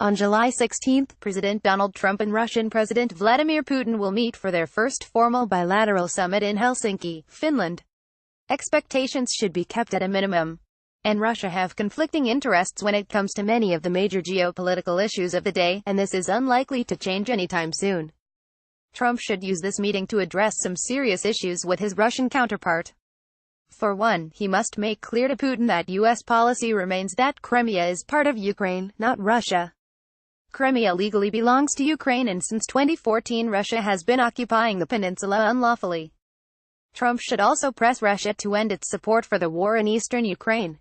On July 16, President Donald Trump and Russian President Vladimir Putin will meet for their first formal bilateral summit in Helsinki, Finland. Expectations should be kept at a minimum, and Russia have conflicting interests when it comes to many of the major geopolitical issues of the day, and this is unlikely to change anytime soon. Trump should use this meeting to address some serious issues with his Russian counterpart. For one, he must make clear to Putin that U.S. policy remains that Crimea is part of Ukraine, not Russia. Crimea legally belongs to Ukraine, and since 2014 Russia has been occupying the peninsula unlawfully. Trump should also press Russia to end its support for the war in eastern Ukraine.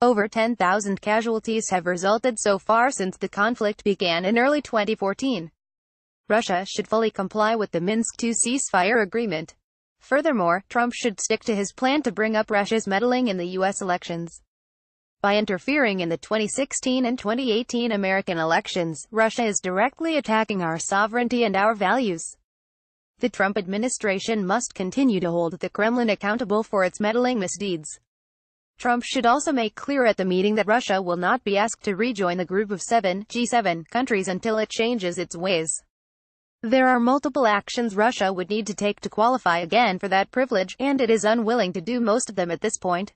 Over 10,000 casualties have resulted so far since the conflict began in early 2014. Russia should fully comply with the Minsk II ceasefire agreement. Furthermore, Trump should stick to his plan to bring up Russia's meddling in the U.S. elections. By interfering in the 2016 and 2018 American elections, Russia is directly attacking our sovereignty and our values. The Trump administration must continue to hold the Kremlin accountable for its meddling misdeeds. Trump should also make clear at the meeting that Russia will not be asked to rejoin the Group of Seven, G7, countries until it changes its ways. There are multiple actions Russia would need to take to qualify again for that privilege, and it is unwilling to do most of them at this point.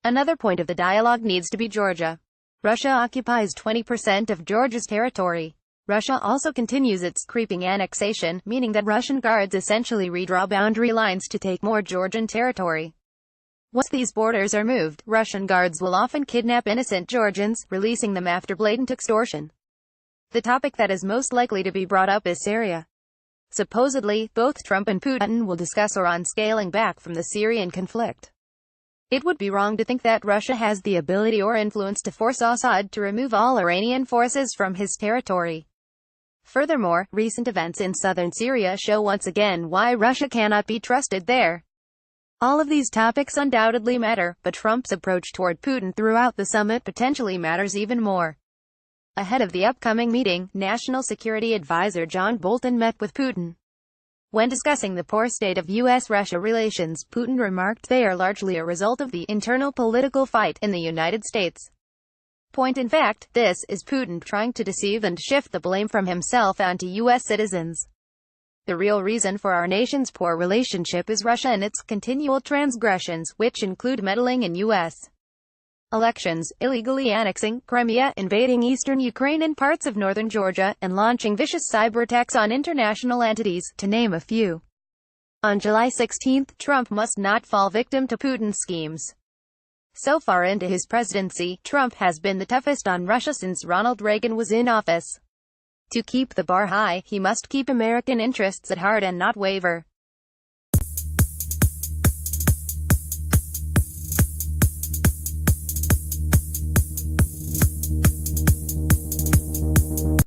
Another point of the dialogue needs to be Georgia. Russia occupies 20% of Georgia's territory. Russia also continues its creeping annexation, meaning that Russian guards essentially redraw boundary lines to take more Georgian territory. Once these borders are moved, Russian guards will often kidnap innocent Georgians, releasing them after blatant extortion. The topic that is most likely to be brought up is Syria. Supposedly, both Trump and Putin will discuss Iran scaling back from the Syrian conflict. It would be wrong to think that Russia has the ability or influence to force Assad to remove all Iranian forces from his territory. Furthermore, recent events in southern Syria show once again why Russia cannot be trusted there. All of these topics undoubtedly matter, but Trump's approach toward Putin throughout the summit potentially matters even more. Ahead of the upcoming meeting, National Security Advisor John Bolton met with Putin. When discussing the poor state of U.S.-Russia relations, Putin remarked they are largely a result of the internal political fight in the United States. In fact, this is Putin trying to deceive and shift the blame from himself onto U.S. citizens. The real reason for our nation's poor relationship is Russia and its continual transgressions, which include meddling in U.S. elections, illegally annexing Crimea, invading eastern Ukraine and parts of northern Georgia, and launching vicious cyber attacks on international entities, to name a few. On July 16, Trump must not fall victim to Putin's schemes. So far into his presidency, Trump has been the toughest on Russia since Ronald Reagan was in office. To keep the bar high, he must keep American interests at heart and not waver.